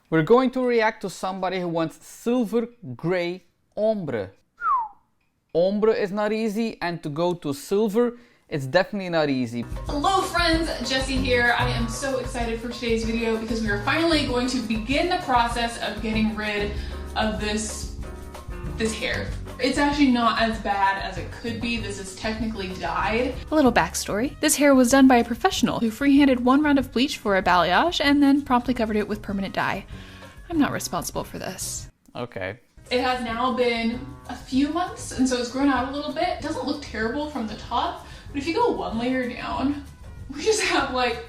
We're going to react to somebody who wants silver gray ombre. Ombre is not easy, and to go to silver, it's definitely not easy. Hello friends, Jessie here. I am so excited for today's video because we are finally going to begin the process of getting rid of this hair. It's actually not as bad as it could be. This is technically dyed. A little backstory. This hair was done by a professional who freehanded one round of bleach for a balayage and then promptly covered it with permanent dye. I'm not responsible for this. Okay. It has now been a few months, and so it's grown out a little bit. It doesn't look terrible from the top, but if you go one layer down, we just have like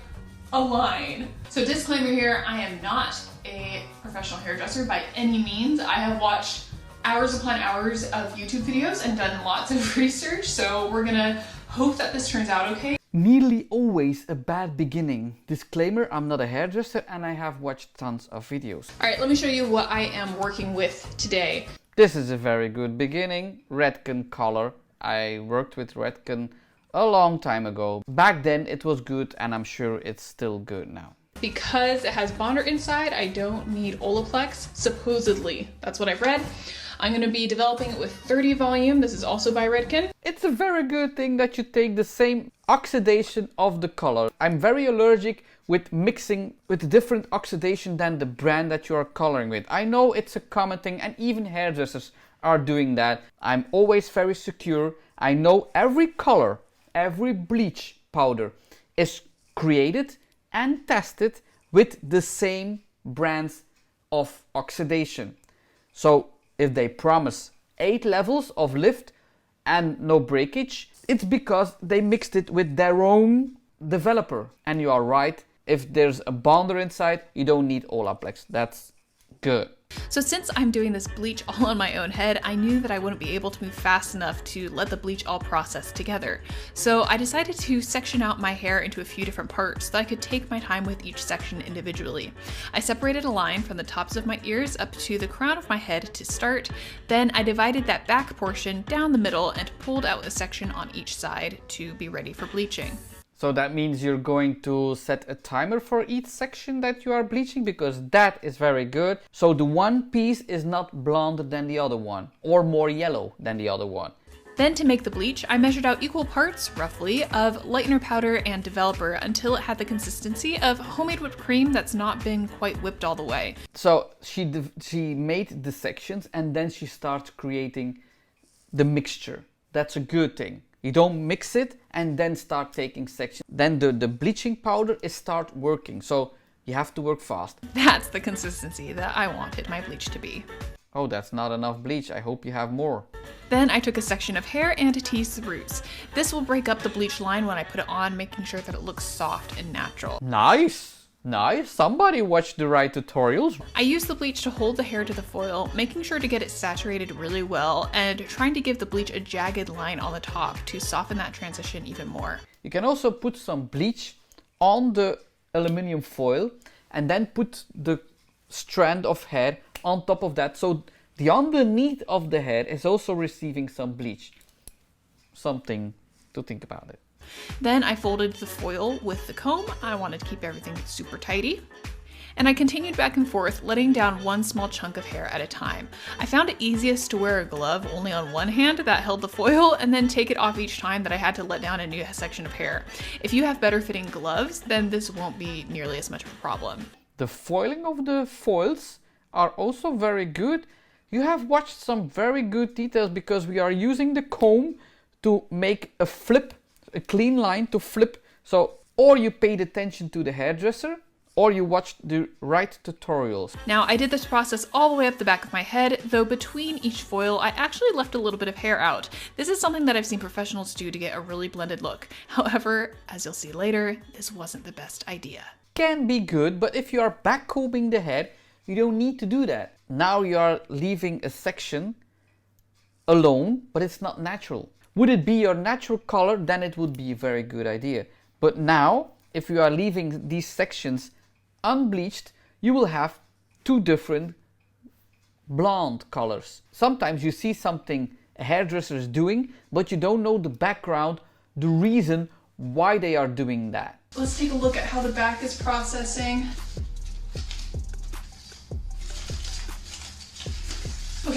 a line. So disclaimer here, I am not a professional hairdresser by any means. I have watched hours upon hours of YouTube videos and done lots of research, so we're gonna hope that this turns out okay. Nearly always a bad beginning. Disclaimer, I'm not a hairdresser and I have watched tons of videos. All right, let me show you what I am working with today. This is a very good beginning. Redken color. I worked with Redken a long time ago. Back then it was good and I'm sure it's still good now. Because it has bonder inside, I don't need Olaplex, supposedly. That's what I've read. I'm going to be developing it with 30 volume. This is also by Redken. It's a very good thing that you take the same oxidation of the color. I'm very allergic with mixing with different oxidation than the brand that you are coloring with. I know it's a common thing and even hairdressers are doing that. I'm always very secure. I know every color, every bleach powder is created and tested with the same brands of oxidation. So if they promise 8 levels of lift and no breakage, it's because they mixed it with their own developer. And you are right, if there's a bonder inside, you don't need Olaplex. That's good. So since I'm doing this bleach all on my own head, I knew that I wouldn't be able to move fast enough to let the bleach all process together. So I decided to section out my hair into a few different parts so that I could take my time with each section individually. I separated a line from the tops of my ears up to the crown of my head to start. Then I divided that back portion down the middle and pulled out a section on each side to be ready for bleaching. So that means you're going to set a timer for each section that you are bleaching, because that is very good. So the one piece is not blonder than the other one or more yellow than the other one. Then to make the bleach, I measured out equal parts, roughly, of lightener powder and developer until it had the consistency of homemade whipped cream that's not been quite whipped all the way. So she made the sections and then she starts creating the mixture. That's a good thing. You don't mix it and then start taking sections. Then the bleaching powder is start working. So you have to work fast. That's the consistency that I wanted my bleach to be. Oh, that's not enough bleach. I hope you have more. Then I took a section of hair and teased the roots. This will break up the bleach line when I put it on, making sure that it looks soft and natural. Nice. Nice. Somebody watched the right tutorials. I used the bleach to hold the hair to the foil, making sure to get it saturated really well and trying to give the bleach a jagged line on the top to soften that transition even more. You can also put some bleach on the aluminum foil and then put the strand of hair on top of that, so the underneath of the hair is also receiving some bleach. Something to think about it. Then I folded the foil with the comb. I wanted to keep everything super tidy. And I continued back and forth, letting down one small chunk of hair at a time. I found it easiest to wear a glove only on one hand that held the foil and then take it off each time that I had to let down a new section of hair. If you have better fitting gloves, then this won't be nearly as much of a problem. The foiling of the foils are also very good. You have watched some very good details because we are using the comb to make a flip, a clean line to flip. So, or you paid attention to the hairdresser, or you watched the right tutorials. Now I did this process all the way up the back of my head, though between each foil I actually left a little bit of hair out. This is something that I've seen professionals do to get a really blended look. However, as you'll see later, this wasn't the best idea. Can be good, but if you are back combing the head, you don't need to do that. Now you are leaving a section alone, but it's not natural. Would it be your natural color, then it would be a very good idea. But now, if you are leaving these sections unbleached, you will have two different blonde colors. Sometimes you see something a hairdresser is doing, but you don't know the background, the reason why they are doing that. Let's take a look at how the back is processing.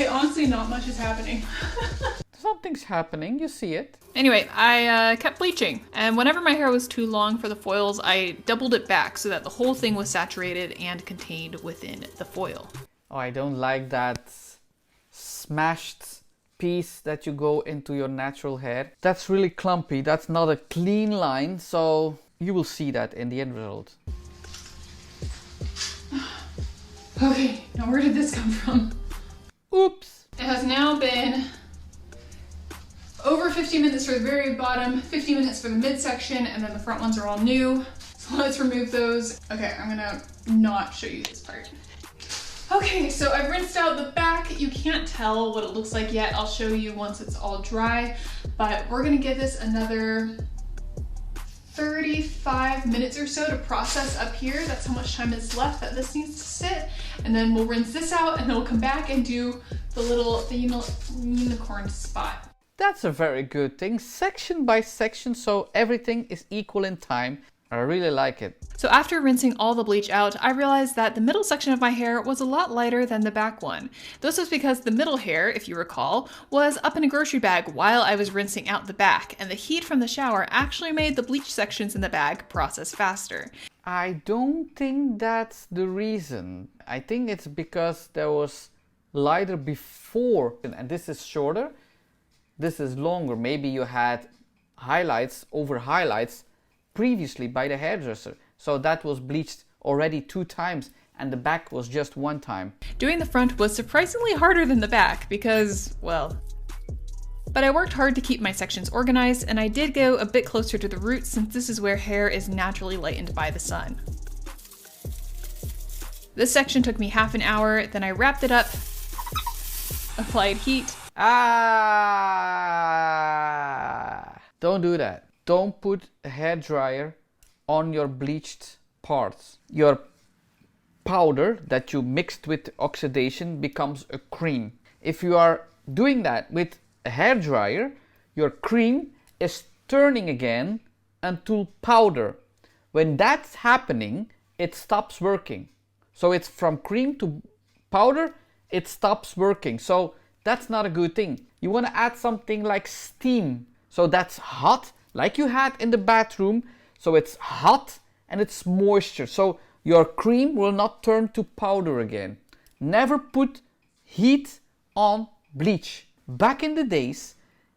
Okay, honestly, not much is happening. Something's happening, you see it. Anyway, I kept bleaching, and whenever my hair was too long for the foils, I doubled it back so that the whole thing was saturated and contained within the foil. Oh, I don't like that smashed piece that you go into your natural hair. That's really clumpy. That's not a clean line, so you will see that in the end result. Okay, now where did this come from? Oops! It has now been over 50 minutes for the very bottom, 50 minutes for the midsection, and then the front ones are all new. So let's remove those. Okay, I'm gonna not show you this part. Okay, so I've rinsed out the back. You can't tell what it looks like yet. I'll show you once it's all dry, but we're gonna give this another 35 minutes or so to process up here. That's how much time is left that this needs to sit. And then we'll rinse this out and then we'll come back and do the unicorn spot. That's a very good thing. Section by section, so everything is equal in time. I really like it. So after rinsing all the bleach out, I realized that the middle section of my hair was a lot lighter than the back one. This was because the middle hair, if you recall, was up in a grocery bag while I was rinsing out the back, and the heat from the shower actually made the bleach sections in the bag process faster. I don't think that's the reason. I think it's because there was lighter before, and this is shorter, this is longer. Maybe you had highlights over highlights previously by the hairdresser. So that was bleached already 2 times and the back was just 1 time. Doing the front was surprisingly harder than the back because, well, but I worked hard to keep my sections organized, and I did go a bit closer to the roots since this is where hair is naturally lightened by the sun. This section took me half an hour, then I wrapped it up, applied heat. Don't do that. Don't put a hairdryer on your bleached parts. Your powder that you mixed with oxidation becomes a cream. If you are doing that with a hairdryer, your cream is turning again until powder. When that's happening, it stops working. So it's from cream to powder, it stops working. So that's not a good thing. You want to add something like steam. So that's hot, like you had in the bathroom. So it's hot and it's moisture. So your cream will not turn to powder again. Never put heat on bleach. Back in the days,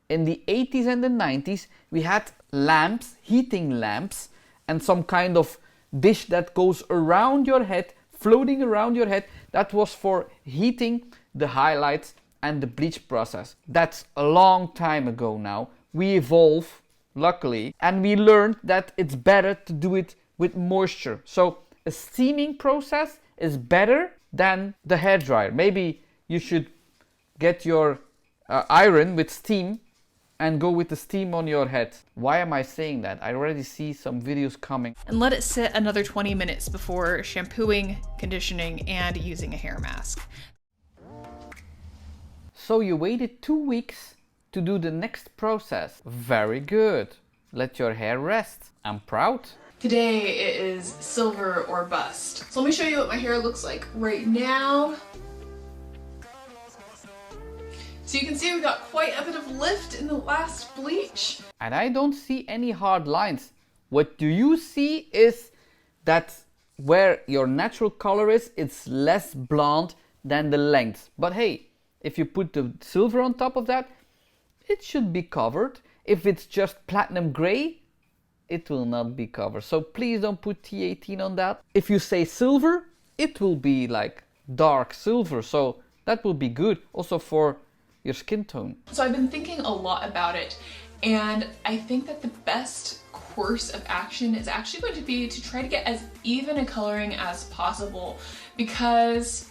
in the 80s and the 90s, we had lamps, heating lamps, and some kind of dish that goes around your head, floating around your head. That was for heating the highlights and the bleach process. That's a long time ago now. We evolve, luckily, and we learned that it's better to do it with moisture. So a steaming process is better than the hairdryer. Maybe you should get your iron with steam and go with the steam on your head. Why am I saying that? I already see some videos coming. And let it sit another 20 minutes before shampooing, conditioning, and using a hair mask. So you waited 2 weeks to do the next process. Very good. Let your hair rest. I'm proud. Today it is silver or bust. So let me show you what my hair looks like right now. So you can see we got quite a bit of lift in the last bleach. And I don't see any hard lines. What do you see is that where your natural color is, it's less blonde than the length. But hey, if you put the silver on top of that, it should be covered. If it's just platinum gray, it will not be covered. So please don't put T18 on that. If you say silver, it will be like dark silver. So that will be good also for your skin tone. So I've been thinking a lot about it, and I think that the best course of action is actually going to be to try to get as even a coloring as possible, because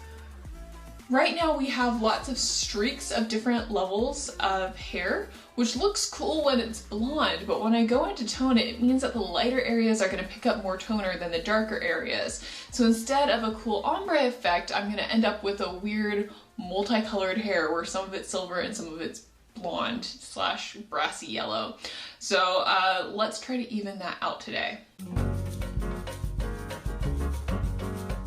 right now we have lots of streaks of different levels of hair, which looks cool when it's blonde, but when I go into tone it, it means that the lighter areas are going to pick up more toner than the darker areas. So instead of a cool ombre effect, I'm going to end up with a weird multicolored hair where some of it's silver and some of it's blonde / brassy yellow. So let's try to even that out today.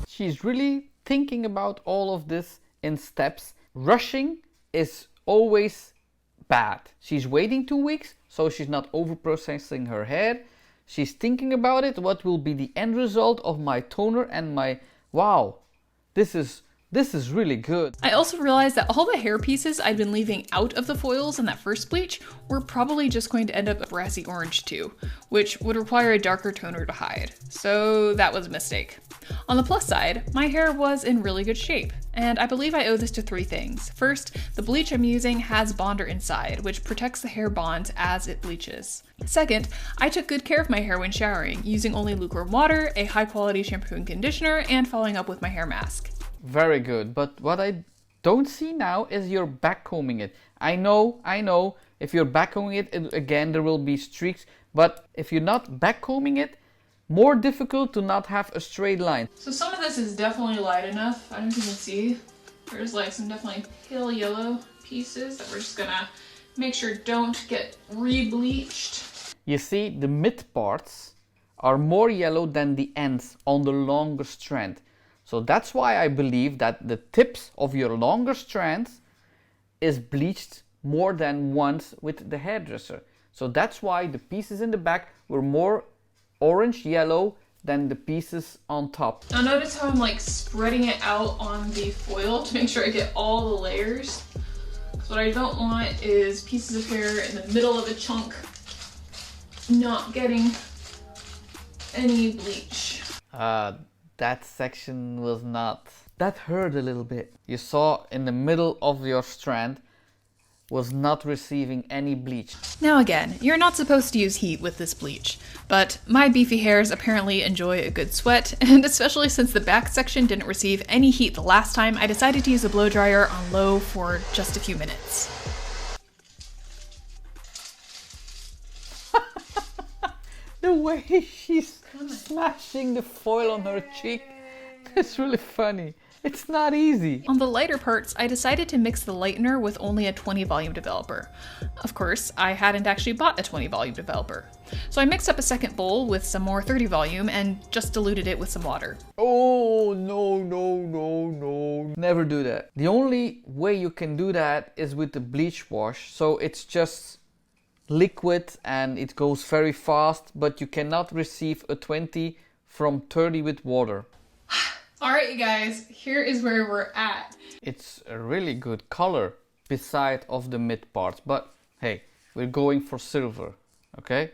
She's really thinking about all of this in steps rushing is always bad. She's waiting 2 weeks, so she's not over processing her hair. She's thinking about it, what will be the end result of my toner and my, wow, this is really good. I also realized that all the hair pieces I'd been leaving out of the foils in that first bleach were probably just going to end up a brassy orange too, which would require a darker toner to hide. So that was a mistake. On the plus side, my hair was in really good shape, and I believe I owe this to 3 things. First, the bleach I'm using has bonder inside, which protects the hair bonds as it bleaches. Second, I took good care of my hair when showering, using only lukewarm water, a high quality shampoo and conditioner, and following up with my hair mask. Very good, but what I don't see now is you're backcombing it. I know, if you're backcombing it, again there will be streaks, but if you're not backcombing it, more difficult to not have a straight line. So some of this is definitely light enough. I don't know if you can see. There's like some definitely pale yellow pieces that we're just gonna make sure don't get re-bleached. You see, the mid parts are more yellow than the ends on the longer strand. So that's why I believe that the tips of your longer strands is bleached more than once with the hairdresser. So that's why the pieces in the back were more orange yellow than the pieces on top. Now notice how I'm like spreading it out on the foil to make sure I get all the layers. Because what I don't want is pieces of hair in the middle of a chunk not getting any bleach. That section was not... That hurt a little bit. You saw in the middle of your strand was not receiving any bleach. Now again, you're not supposed to use heat with this bleach, but my beefy hairs apparently enjoy a good sweat, and especially since the back section didn't receive any heat the last time, I decided to use a blow dryer on low for just a few minutes. The way she's smashing the foil on her cheek, it's really funny. It's not easy. On the lighter parts, I decided to mix the lightener with only a 20 volume developer. Of course, I hadn't actually bought a 20 volume developer. So I mixed up a second bowl with some more 30 volume and just diluted it with some water. Oh, no. Never do that. The only way you can do that is with the bleach wash. So it's just liquid and it goes very fast, but you cannot receive a 20 from 30 with water. Alright you guys, here is where we're at. It's a really good color beside of the mid parts, but hey, we're going for silver, okay?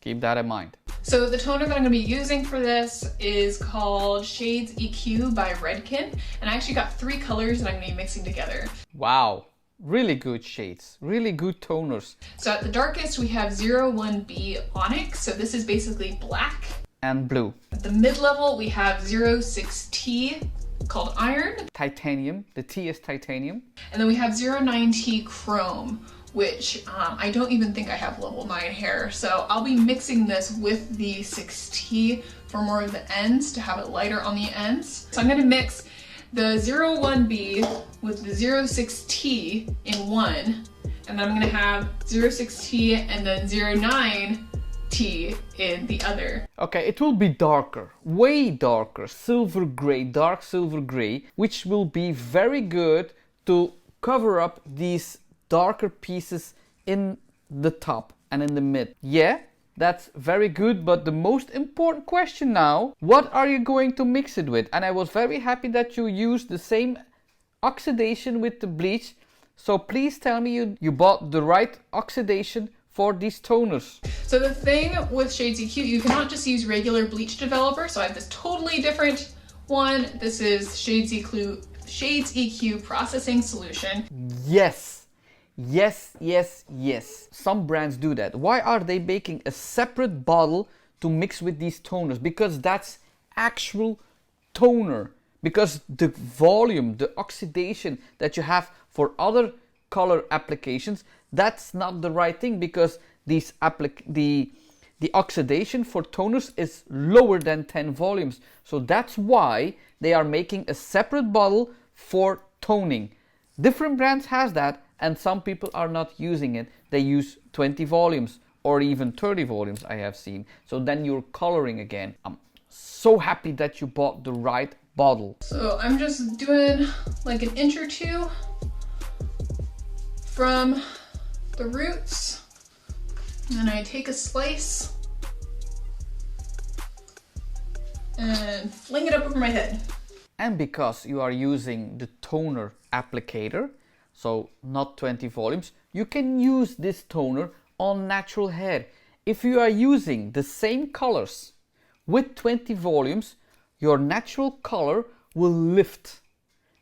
Keep that in mind. So the toner that I'm going to be using for this is called Shades EQ by Redken, and I actually got 3 colors that I'm going to be mixing together. Wow, really good shades, really good toners. So at the darkest we have 01B Onyx, so this is basically black. And blue. At the mid-level we have 06T called Iron. Titanium, the T is titanium. And then we have 09T Chrome, which I don't even think I have level 9 hair. So I'll be mixing this with the 6T for more of the ends to have it lighter on the ends. So I'm going to mix the 01B with the 06T in one, and then I'm going to have 06T and then 09T in the other. Okay, it will be darker, way darker, silver gray, dark silver gray, which will be very good to cover up these darker pieces in the top and in the mid. Yeah, that's very good, but the most important question now, what are you going to mix it with? And I was very happy that you used the same oxidation with the bleach. So please tell me you bought the right oxidation for these toners. So the thing with Shades EQ, you cannot just use regular bleach developer. So I have this totally different one. This is Shades EQ processing solution. Yes. Some brands do that. Why are they making a separate bottle to mix with these toners? Because that's actual toner. Because the volume, the oxidation that you have for other color applications, that's not the right thing, because these the oxidation for toners is lower than 10 volumes. So that's why they are making a separate bottle for toning. Different brands has that, and some people are not using it. They use 20 volumes or even 30 volumes, I have seen. So then you're coloring again. I'm so happy that you bought the right bottle. So I'm just doing like an inch or two from the roots, and I take a slice and fling it up over my head. And because you are using the toner applicator, so not 20 volumes, you can use this toner on natural hair. If you are using the same colors with 20 volumes, your natural color will lift,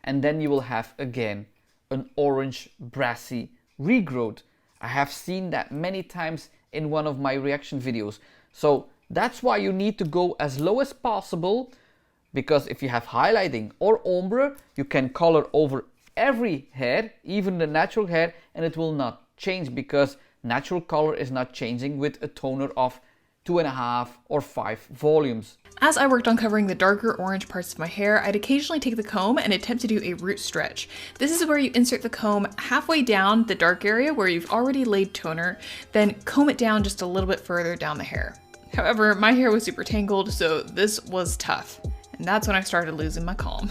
and then you will have again an orange brassy regrowth. I have seen that many times in one of my reaction videos. So that's why you need to go as low as possible, because if you have highlighting or ombre, you can color over every hair, even the natural hair, and it will not change because natural color is not changing with a toner of 2.5 or 5 volumes. As I worked on covering the darker orange parts of my hair, I'd occasionally take the comb and attempt to do a root stretch. This is where you insert the comb halfway down the dark area where you've already laid toner, then comb it down just a little bit further down the hair. However, my hair was super tangled, so this was tough. And that's when I started losing my calm.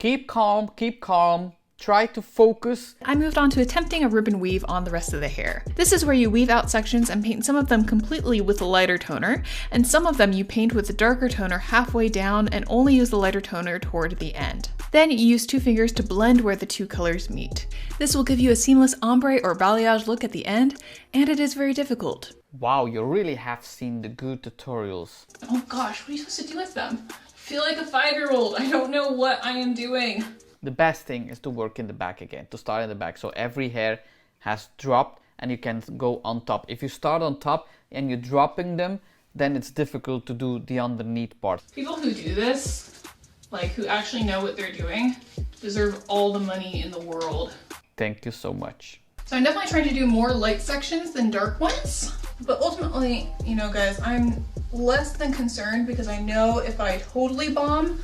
Keep calm, keep calm. Try to focus. I moved on to attempting a ribbon weave on the rest of the hair. This is where you weave out sections and paint some of them completely with a lighter toner, and some of them you paint with the darker toner halfway down and only use the lighter toner toward the end. Then you use 2 fingers to blend where the 2 colors meet. This will give you a seamless ombre or balayage look at the end, and it is very difficult. Wow, you really have seen the good tutorials. Oh gosh, what are you supposed to do with them? I feel like a 5-year-old. I don't know what I am doing. The best thing is to work in the back again, to start in the back. So every hair has dropped and you can go on top. If you start on top and you're dropping them, then it's difficult to do the underneath part. People who do this, like who actually know what they're doing, deserve all the money in the world. Thank you so much. So I'm definitely trying to do more light sections than dark ones. But ultimately, you know guys, I'm less than concerned because I know if I totally bomb,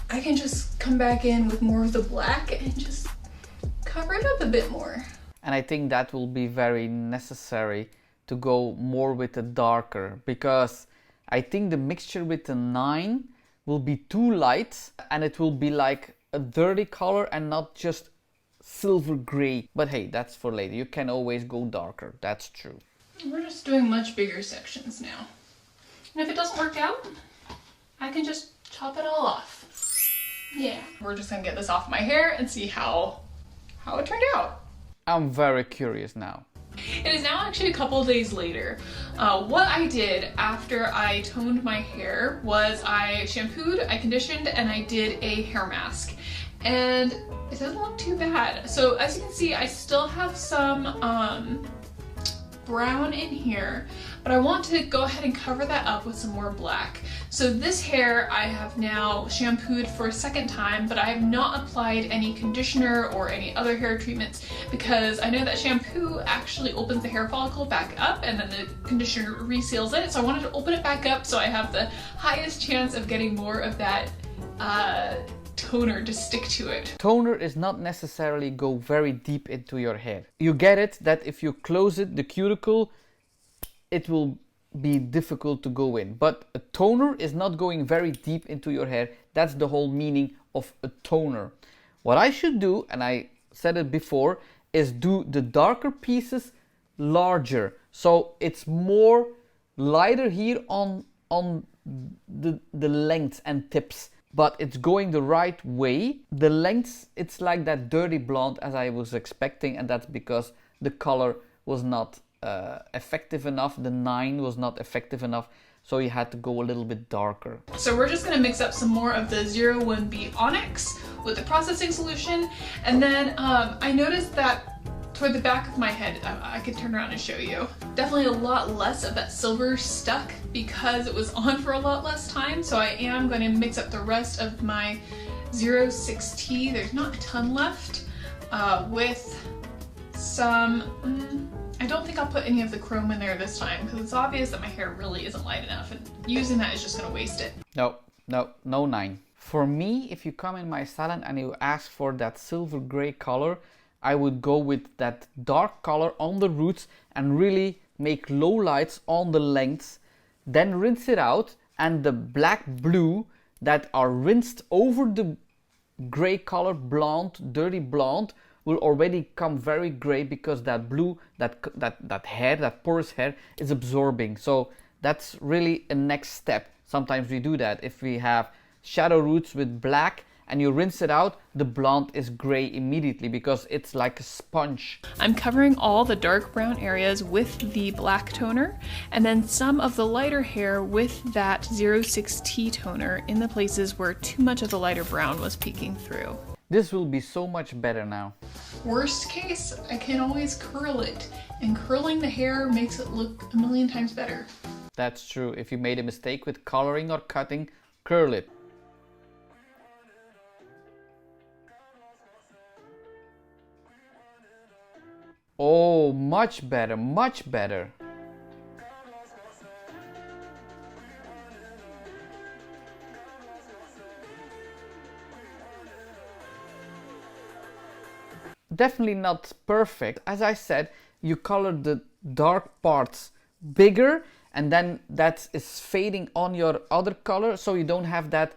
I can just come back in with more of the black and just cover it up a bit more. And I think that will be very necessary to go more with the darker, because I think the mixture with the 9 will be too light and it will be like a dirty color and not just silver gray. But hey, that's for later. You can always go darker. That's true. We're just doing much bigger sections now. And if it doesn't work out, I can just chop it all off. Yeah. We're just gonna get this off my hair and see how it turned out. I'm very curious now. It is now actually a couple days later. What I did after I toned my hair was I shampooed, I conditioned, and I did a hair mask. And it doesn't look too bad. So as you can see, I still have some brown in here, but I want to go ahead and cover that up with some more black. So this hair I have now shampooed for a second time, but I have not applied any conditioner or any other hair treatments because I know that shampoo actually opens the hair follicle back up and then the conditioner reseals it. So I wanted to open it back up so I have the highest chance of getting more of that toner to stick to it. Toner is not necessarily go very deep into your hair. You get it that if you close it, the cuticle, it will be difficult to go in. But a toner is not going very deep into your hair. That's the whole meaning of a toner. What I should do, and I said it before, is do the darker pieces larger. So it's more lighter here on the lengths and tips. But it's going the right way. The lengths, it's like that dirty blonde as I was expecting, and that's because the color was not effective enough. The 9 was not effective enough, so you had to go a little bit darker. So we're just gonna mix up some more of the 01B Onyx with the processing solution, and then I noticed that toward the back of my head, I could turn around and show you. Definitely a lot less of that silver stuck because it was on for a lot less time. So I am going to mix up the rest of my 06T, there's not a ton left, with some, I don't think I'll put any of the chrome in there this time because it's obvious that my hair really isn't light enough and using that is just going to waste it. No 9. For me, if you come in my salon and you ask for that silver gray color, I would go with that dark color on the roots and really make low lights on the lengths, then rinse it out, and the black blue that are rinsed over the gray color blonde, dirty blonde, will already come very gray because that blue, that hair, that porous hair is absorbing. So that's really a next step. Sometimes we do that. If we have shadow roots with black and you rinse it out, the blonde is gray immediately because it's like a sponge. I'm covering all the dark brown areas with the black toner and then some of the lighter hair with that 06T toner in the places where too much of the lighter brown was peeking through. This will be so much better now. Worst case, I can always curl it, and curling the hair makes it look a million times better. That's true. If you made a mistake with coloring or cutting, curl it. Oh, much better, much better. Definitely not perfect. As I said, you colored the dark parts bigger and then that is fading on your other color, so you don't have that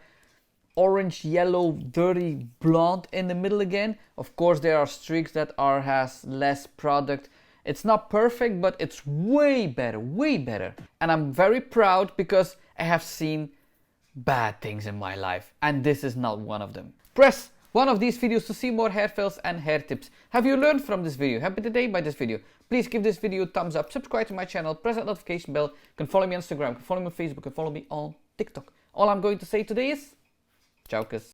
orange, yellow, dirty blonde in the middle again. Of course, there are streaks that has less product. It's not perfect, but it's way better, way better. And I'm very proud because I have seen bad things in my life, and this is not one of them. Press one of these videos to see more hair fails and hair tips. Have you learned from this video? Happy today by this video? Please give this video a thumbs up, subscribe to my channel, press that notification bell. You can follow me on Instagram, you can follow me on Facebook, you can follow me on TikTok. All I'm going to say today is ciao,